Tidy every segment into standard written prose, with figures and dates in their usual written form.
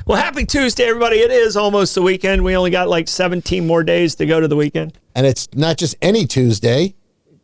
Well, happy Tuesday, everybody. It is almost the weekend. We only got like 17 more days to go to the weekend. And it's not just any Tuesday.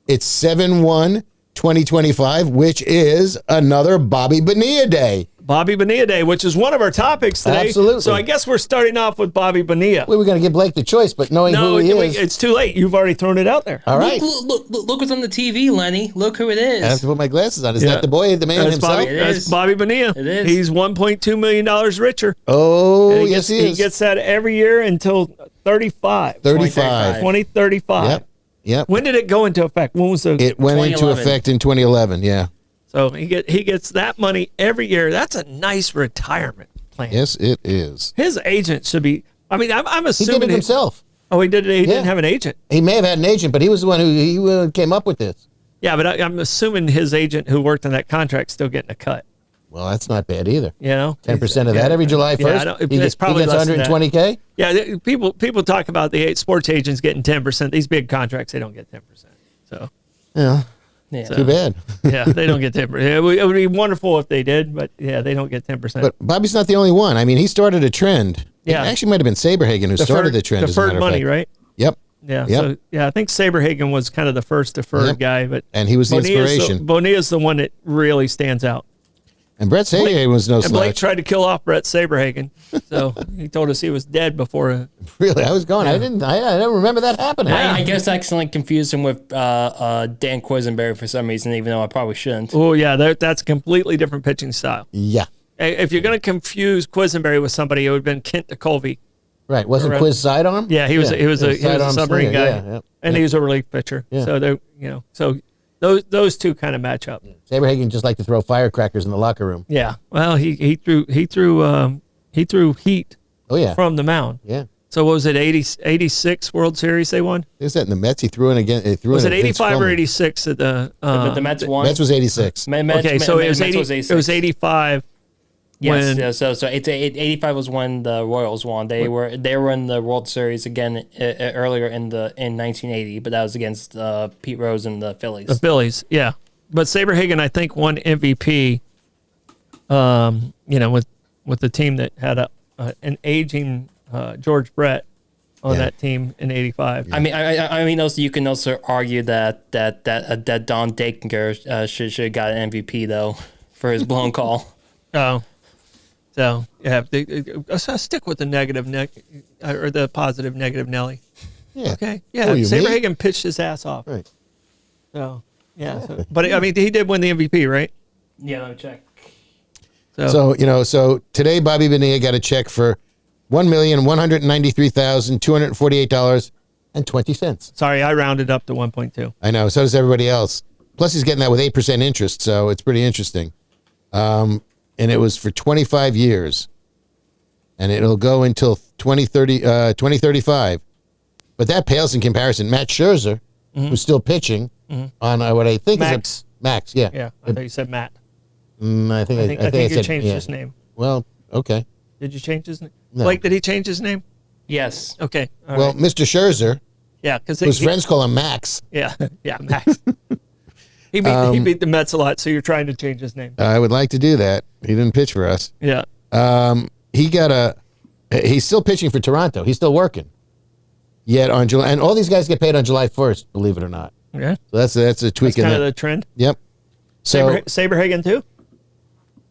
It's 7/1/2025, which is another Bobby Bonilla Day. Bobby Bonilla Day, which is one of our topics today. Absolutely. So I guess we're starting off with Bobby Bonilla. We were going to give Blake the choice, but knowing who he is. It's too late. You've already thrown it out there. All right. Look what's on the TV, Lenny. Look who it is. I have to put my glasses on. Is that the boy, the man That's himself? Bobby, that's Bobby Bonilla. It is. He's $1.2 million richer. Oh, yes, he he is. He gets that every year until 35. 35. 2035. Yep. When did it go into effect? When was the? It went into effect in 2011, yeah. So he gets that money every year. That's a nice retirement plan. Yes, it is. His agent should be. I mean, I'm He assuming did it himself. Oh, he did it. He didn't have an agent. He may have had an agent, but he was the one who came up with this. Yeah, but I'm assuming his agent who worked on that contract still getting a cut. Well, that's not bad either. You know, 10% of that every July 1st. He gets probably less than that. 120K. Yeah, people talk about the sports agents getting 10%. These big contracts, they don't get 10%. So Yeah. So, Too bad. Yeah, they don't get 10%. It would be wonderful if they did, but yeah, they don't get 10%. But Bobby's not the only one. I mean, he started a trend. Yeah. It actually might have been Saberhagen who started the trend. Deferred money, right? Yep. Yeah. Yep. So I think Saberhagen was kind of the first deferred guy, but and he was the inspiration. Bonilla's the one that really stands out. And Brett Saberhagen was no slouch. And Blake slouch. tried to kill off Brett Saberhagen, so he told us he was dead before. Really, I was going. Yeah. I don't remember that happening. I guess I accidentally confused him with Dan Quisenberry for some reason, even though I probably shouldn't. Oh yeah, that's a completely different pitching style. Yeah. If you're going to confuse Quisenberry with somebody, it would have been Kent DeColvey. Right, wasn't Quiz sidearm? Yeah, he was a submarine guy, and he was a relief pitcher. Yeah. So they, so those two kind of match up. Saberhagen just liked to throw firecrackers in the locker room. Yeah, well, he threw heat. Oh yeah, from the mound. Yeah. So what was it, 86 World Series they won? Is that in the Mets? He threw in again. Was it 85 or 86 at the? But the Mets won. Mets was 86. Okay, so it was 85. Yes, so it's 85 was when the Royals won. They were in the World Series again earlier in 1980, but that was against Pete Rose and the Phillies. The Phillies, yeah. But Saberhagen, I think, won MVP. With the team that had an aging George Brett on that team in '85. I mean, also you can also argue that Don Dakinger should have got an MVP though for his blown call. Oh. So yeah, stick with the negative or the positive negative Nelly. Yeah. Okay. Yeah. Saberhagen pitched his ass off. Right. So yeah. So, but I mean, he did win the MVP, right? Yeah. Let me check. So today Bobby Bonilla got a check for $1,193,248.20. Sorry, I rounded up to 1.2. I know. So does everybody else. Plus, he's getting that with 8% interest, so it's pretty interesting. And it was for 25 years. And it'll go until 2035. But that pales in comparison. Matt Scherzer, who's still pitching on what I think is Max, yeah. Yeah, I thought you said Matt. I think you changed his name. Well, okay. Did you change his name? No. Blake, did he change his name? Yes. Okay. Well, right. Mr. Scherzer, yeah, because his friends call him Max. Yeah, Max. He beat the Mets a lot, so you're trying to change his name. I would like to do that. He didn't pitch for us. Yeah. He's still pitching for Toronto. He's still working. Yet on July, and all these guys get paid on July 1st, believe it or not. Yeah. So that's a tweak in kind that. of the trend. Yep. So Saberhagen too?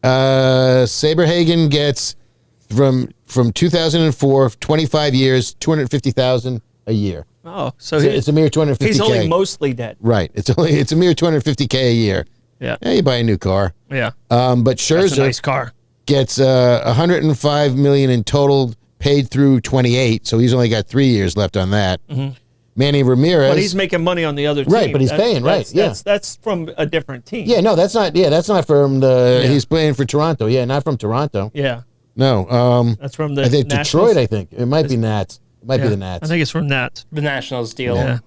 Saberhagen gets from 2004, 25 years, $250,000 a year. Oh, so it's a mere $250K. He's only mostly dead. Right. It's a mere $250K a year. Yeah. You buy a new car. Yeah. But Scherzer That's a nice car. Gets $105 million in total paid through 28, so he's only got 3 years left on that. Mm-hmm. Manny Ramirez. But he's making money on the other team. Right, but he's paying, right. That's from a different team. Yeah, no, that's not from he's playing for Toronto. Yeah, not from Toronto. Yeah. No. That's from the I think Nationals? Detroit, I think. It might be Nats. It might be the Nats. I think it's from Nats. The Nationals deal. Yeah.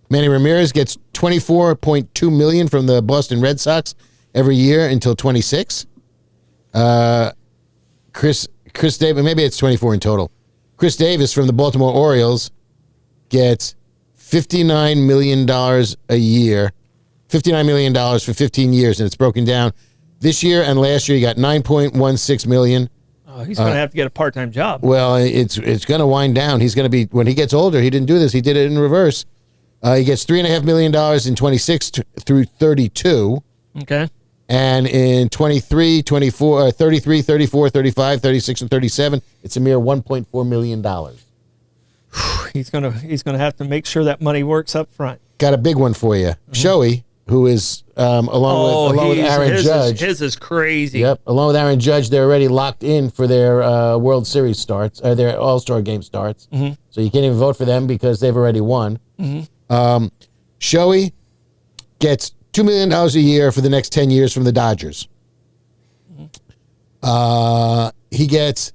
Manny Ramirez gets $24.2 million from the Boston Red Sox every year until 26. Chris Davis, maybe it's 24 in total. Chris Davis from the Baltimore Orioles gets $59 million a year. $59 million for 15 years, and it's broken down. This year and last year, he got $9.16 million Oh, he's going to have to get a part-time job. Well, it's going to wind down. He's going to be, when he gets older, he didn't do this. He did it in reverse. He gets $3.5 million in 26 through 32. Okay. And in 23, 24, 33, 34, 35, 36, and 37, it's a mere $1.4 million. He's gonna have to make sure that money works up front. Got a big one for you. Shoei, who is along with Aaron Judge. His is crazy. Yep, along with Aaron Judge, they're already locked in for their World Series starts, or their All-Star game starts. Mm-hmm. So you can't even vote for them because they've already won. Mm-hmm. Shoei gets $2 million a year for the next 10 years from the Dodgers. He gets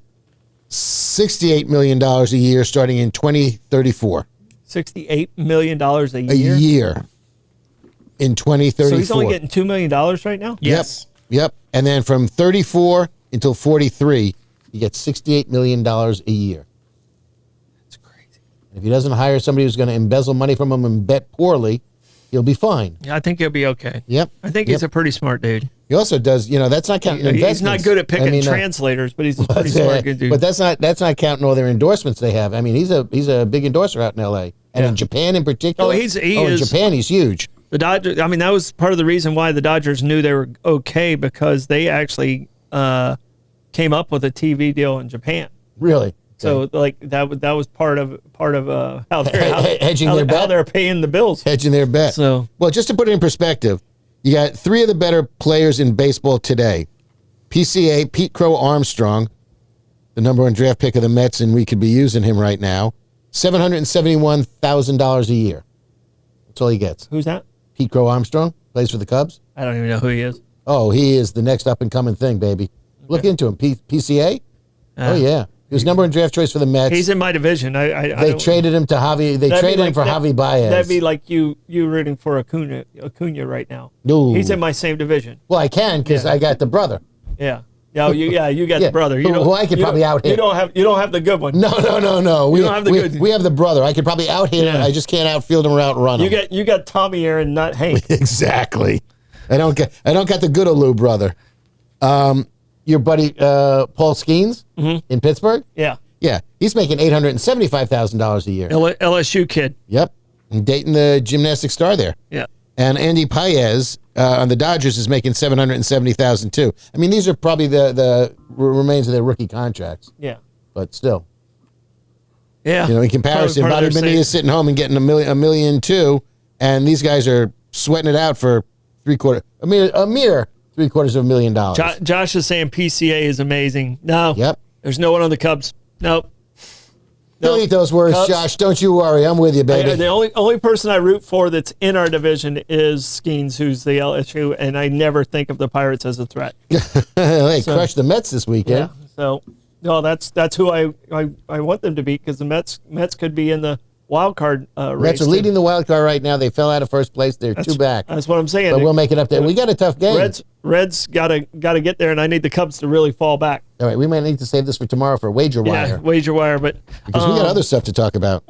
$68 million a year starting in 2034. $68 million a year? A year in 2034. So he's only getting $2 million right now? Yes. Yep. And then from 34 until 43, he gets $68 million a year. That's crazy. If he doesn't hire somebody who's going to embezzle money from him and bet poorly, he'll be fine. Yeah, I think he'll be okay. Yep. I think he's a pretty smart dude. He also does, that's not counting investments. He's not good at picking translators, but he's a pretty smart good dude. But that's not counting all their endorsements they have. I mean, he's a big endorser out in L.A. And in Japan in particular. In Japan, he's huge. The Dodgers. I mean, that was part of the reason why the Dodgers knew they were okay, because they actually came up with a TV deal in Japan. Really? So like that was part of how hedging their bet. How they're paying the bills. Hedging their bet. So, well, just to put it in perspective, you got three of the better players in baseball today. PCA, Pete Crow Armstrong, the number one draft pick of the Mets, and we could be using him right now. $771,000 a year. That's all he gets. Who's that? Pete Crow Armstrong, plays for the Cubs. I don't even know who he is. Oh, he is the next up-and-coming thing, baby. Okay. Look into him. PCA? Oh, yeah. He was number one draft choice for the Mets. He's in my division. They traded him to Javi. They traded him for Javi Baez. That'd be like you rooting for Acuna right now. No. He's in my same division. Well, I can because I got the brother. Yeah. You got the brother. Who I could probably out hit. You don't have the good one. No. We don't have the good. We have the brother. I could probably out hit him. I just can't outfield him or outrun him. You got Tommy Aaron, not Hank. Exactly. I don't got the good Olu brother. Your buddy Paul Skeens in Pittsburgh. Yeah, he's making $875,000 a year. LSU kid. Yep, and dating the gymnastic star there. Yeah. And Andy Paez on the Dodgers is making $770,000 too. I mean, these are probably the remains of their rookie contracts. Yeah. But still. Yeah. In comparison, Bobby Bonilla is sitting home and getting a million too, and these guys are sweating it out for a mere $750,000. Josh is saying PCA is amazing. No. Yep. There's no one on the Cubs. Nope. Don't eat those words, Cubs. Josh. Don't you worry. I'm with you, baby. The only person I root for that's in our division is Skeens, who's the LSU, and I never think of the Pirates as a threat. They crushed the Mets this weekend. Yeah. So, no, that's who I want them to beat, because the Mets could be in the wild card race. Mets are leading the wild card right now. They fell out of first place. They're two back. That's what I'm saying. But we'll make it up there. We got a tough game. Reds got to get there, and I need the Cubs to really fall back. All right, we might need to save this for tomorrow for Wager Wire. Yeah, Wager Wire, but because we got other stuff to talk about.